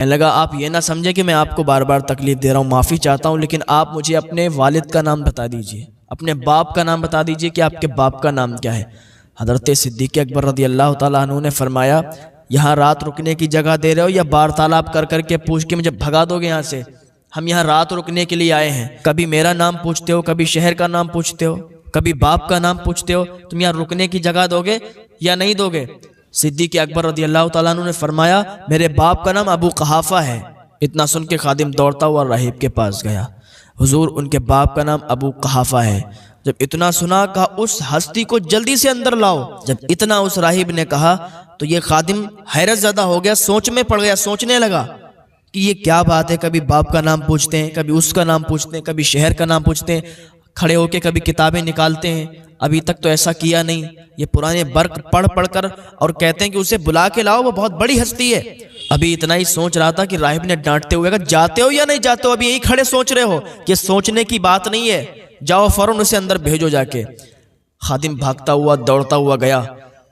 کہنے لگا آپ یہ نہ سمجھے کہ میں آپ کو بار بار تکلیف دے رہا ہوں، معافی چاہتا ہوں، لیکن آپ مجھے اپنے والد کا نام بتا دیجئے، اپنے باپ کا نام بتا دیجئے کہ آپ کے باپ کا نام کیا ہے۔ حضرت صدیق اکبر رضی اللہ تعالیٰ عنہ نے فرمایا یہاں رات رکنے کی جگہ دے رہے ہو یا بار تالاب کر کر کے پوچھ کے مجھے بھگا دو گے یہاں سے؟ ہم یہاں رات رکنے کے لیے آئے ہیں، کبھی میرا نام پوچھتے ہو، کبھی شہر کا نام پوچھتے ہو، کبھی باپ کا نام پوچھتے ہو، تم یہاں رکنے کی جگہ دو گے یا نہیں دو گے؟ صدیق اکبر رضی اللہ تعالیٰ عنہ نے فرمایا میرے باپ کا نام ابو قحافہ ہے۔ اتنا سن کے خادم دوڑتا ہوا راہب کے پاس گیا، حضور ان کے باپ کا نام ابو قحافہ ہے۔ جب اتنا سنا کہا اس ہستی کو جلدی سے اندر لاؤ۔ جب اتنا اس راہب نے کہا تو یہ خادم حیرت زدہ ہو گیا، سوچ میں پڑ گیا، سوچنے لگا کہ یہ کیا بات ہے، کبھی باپ کا نام پوچھتے ہیں، کبھی اس کا نام پوچھتے ہیں، کبھی شہر کا نام پوچھتے ہیں، کھڑے ہو کے کبھی کتابیں نکالتے ہیں، ابھی تک تو ایسا کیا نہیں، یہ پرانے برق پڑھ پڑھ کر اور کہتے ہیں کہ اسے بلا کے لاؤ، وہ بہت بڑی ہستی ہے۔ ابھی اتنا ہی سوچ رہا تھا کہ راہب نے ڈانٹتے ہوئے کہا جاتے ہو یا نہیں جاتے ہو؟ ابھی یہی کھڑے سوچ رہے ہو؟ یہ سوچنے کی بات نہیں ہے، جاؤ فوراً اسے اندر بھیجو جا کے۔ خادم بھاگتا ہوا دوڑتا ہوا گیا،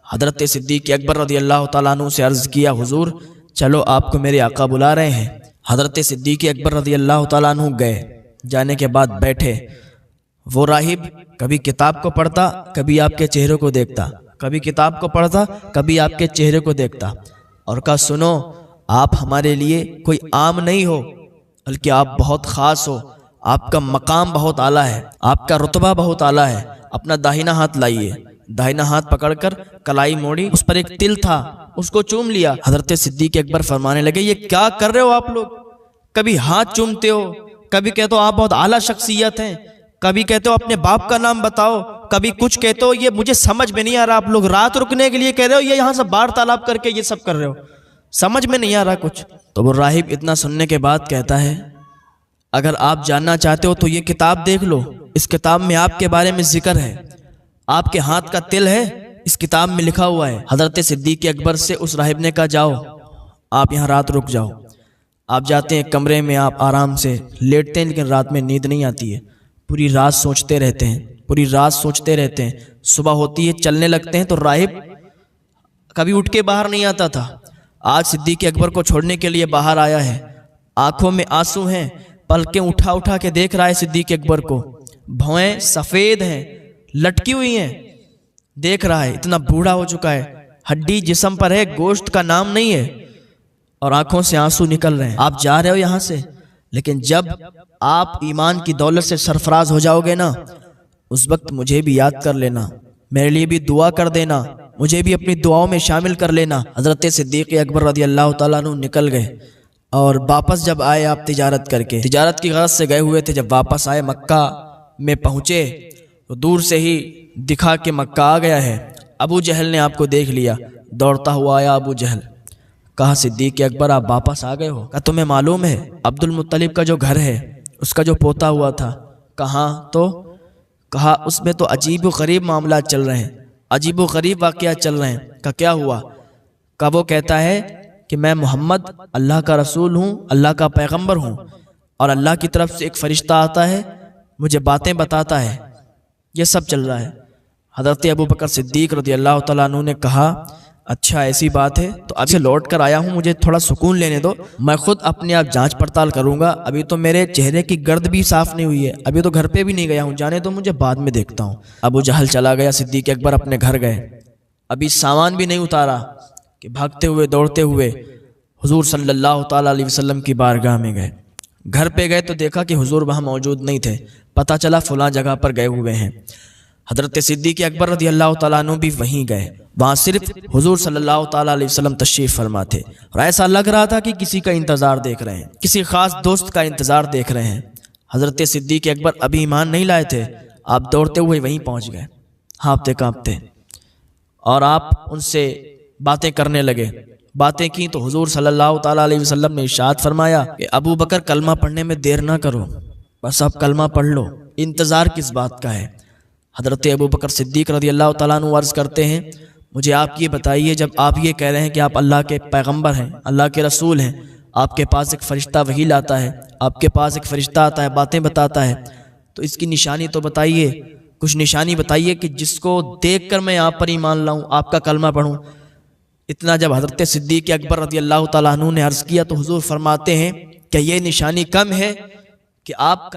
حضرت صدیق اکبر رضی اللہ تعالیٰ عنہ سے عرض کیا حضور چلو آپ کو میرے آقا بلا رہے ہیں۔ حضرت صدیق اکبر رضی اللہ تعالیٰ عنہ گئے، جانے کے بعد بیٹھے۔ وہ راہب کبھی کتاب کو پڑھتا، کبھی آپ کے چہرے کو دیکھتا، کبھی کتاب کو پڑھتا، کبھی آپ کے چہرے کو دیکھتا، اور کہا سنو آپ ہمارے لیے کوئی عام نہیں ہو، بلکہ آپ بہت خاص ہو، آپ کا مقام بہت اعلیٰ ہے، آپ کا رتبہ بہت اعلیٰ ہے۔ اپنا داہنا ہاتھ لائیے۔ داہنا ہاتھ پکڑ کر کلائی موڑی، اس پر ایک تل تھا، اس کو چوم لیا۔ حضرت صدیق اکبر فرمانے لگے یہ کیا کر رہے ہو آپ لوگ؟ کبھی ہاتھ چومتے ہو، کبھی کہتے ہو آپ بہت اعلیٰ شخصیت ہیں، کبھی کہتے ہو اپنے باپ کا نام بتاؤ، کبھی کچھ کہتے ہو، یہ مجھے سمجھ میں نہیں آ رہا۔ آپ لوگ رات رکنے کے لیے کہہ رہے ہو یا یہاں سے بار تالاب کر کے یہ سب کر رہے ہو؟ سمجھ میں نہیں آ رہا کچھ۔ تو وہ راہب اتنا سننے کے بعد کہتا ہے اگر آپ جاننا چاہتے ہو تو یہ کتاب دیکھ لو، اس کتاب میں آپ کے بارے میں ذکر ہے، آپ کے ہاتھ کا تل ہے، اس کتاب میں لکھا ہوا ہے۔ حضرت صدیق اکبر سے اس راہب نے کہا جاؤ آپ یہاں رات رک جاؤ۔ آپ جاتے ہیں کمرے میں، آپ آرام سے لیٹتے ہیں، لیکن رات میں نیند نہیں آتی ہے، پوری رات سوچتے رہتے ہیں، پوری رات سوچتے رہتے ہیں۔ صبح ہوتی ہے، چلنے لگتے ہیں تو راہب کبھی اٹھ کے باہر نہیں آتا تھا، آج صدیق اکبر کو چھوڑنے کے لیے باہر آیا ہے، آنکھوں میں آنسو ہیں، پلکیں اٹھا اٹھا کے دیکھ رہا ہے صدیق اکبر کو، بھویں سفید ہیں، لٹکی ہوئی ہیں، دیکھ رہا ہے، اتنا بوڑھا ہو چکا ہے، ہڈی جسم پر ہے، گوشت کا نام نہیں ہے، اور آنکھوں سے آنسو نکل رہے ہیں۔ آپ جا رہے ہو یہاں سے، لیکن جب آپ ایمان کی دولت سے سرفراز ہو جاؤ گے نا، اس وقت مجھے بھی یاد کر لینا، میرے لیے بھی دعا کر دینا، مجھے بھی اپنی دعاؤں میں شامل کر لینا۔ حضرت صدیق اکبر رضی اللہ تعالیٰ عنہ نکل گئے، اور واپس جب آئے آپ تجارت کر کے، تجارت کی غرض سے گئے ہوئے تھے، جب واپس آئے مکہ میں پہنچے تو دور سے ہی دکھا کہ مکہ آ گیا ہے۔ ابو جہل نے آپ کو دیکھ لیا، دوڑتا ہوا آیا ابو جہل، کہا صدیق اکبر آپ واپس آ گئے ہو؟ کہا تمہیں معلوم ہے عبد المطلب کا جو گھر ہے، اس کا جو پوتا ہوا تھا، کہاں؟ تو کہا اس میں تو عجیب و غریب معاملات چل رہے ہیں، عجیب و غریب واقعات چل رہے ہیں۔ کہا کیا ہوا؟ کہا وہ کہتا ہے کہ میں محمد اللہ کا رسول ہوں، اللہ کا پیغمبر ہوں، اور اللہ کی طرف سے ایک فرشتہ آتا ہے، مجھے باتیں بتاتا ہے، یہ سب چل رہا ہے۔ حضرت ابوبکر صدیق رضی اللہ تعالیٰ عنہ نے کہا اچھا ایسی بات ہے تو اب سے لوٹ کر آیا ہوں، مجھے تھوڑا سکون لینے دو، میں خود اپنے آپ جانچ پڑتال کروں گا، ابھی تو میرے چہرے کی گرد بھی صاف نہیں ہوئی ہے، ابھی تو گھر پہ بھی نہیں گیا ہوں، جانے تو مجھے بعد میں دیکھتا ہوں۔ ابو جہل چلا گیا، صدیق اکبر اپنے گھر گئے، ابھی سامان بھی نہیں اتارا کہ بھاگتے ہوئے دوڑتے ہوئے حضور صلی اللہ تعالیٰ علیہ وسلم کی بارگاہ میں گئے۔ گھر پہ گئے تو دیکھا کہ حضور وہاں موجود نہیں تھے، پتہ چلا فلاں جگہ پر گئے ہوئے ہیں۔ حضرت صدیق اکبر رضی اللہ تعالیٰ عنہ بھی وہیں گئے، وہاں صرف حضور صلی اللہ تعالیٰ علیہ وسلم تشریف فرما تھے، اور ایسا لگ رہا تھا کہ کسی کا انتظار دیکھ رہے ہیں، کسی خاص دوست کا انتظار دیکھ رہے ہیں۔ حضرت صدیق اکبر ابھی ایمان نہیں لائے تھے، آپ دوڑتے ہوئے وہیں پہنچ گئے، ہانپتے کانپتے، اور آپ ان سے باتیں کرنے لگے۔ باتیں کی تو حضور صلی اللہ تعالیٰ علیہ وسلم نے ارشاد فرمایا کہ ابو بکر کلمہ پڑھنے میں دیر نہ کرو، بس آپ کلمہ پڑھ لو، انتظار کس بات کا ہے؟ حضرت ابوبکر صدیق رضی اللہ تعالیٰ عنہ عرض کرتے ہیں مجھے آپ یہ بتائیے، جب آپ یہ کہہ رہے ہیں کہ آپ اللہ کے پیغمبر ہیں، اللہ کے رسول ہیں، آپ کے پاس ایک فرشتہ وحی لاتا ہے، آپ کے پاس ایک فرشتہ آتا ہے، باتیں بتاتا ہے، تو اس کی نشانی تو بتائیے، کچھ نشانی بتائیے کہ جس کو دیکھ کر میں آپ پر ایمان لاؤں، آپ کا کلمہ پڑھوں۔ اتنا جب حضرت صدیق اکبر رضی اللہ تعالیٰ عنہ نے عرض کیا تو حضور فرماتے ہیں کہ یہ نشانی کم ہے کہ آپ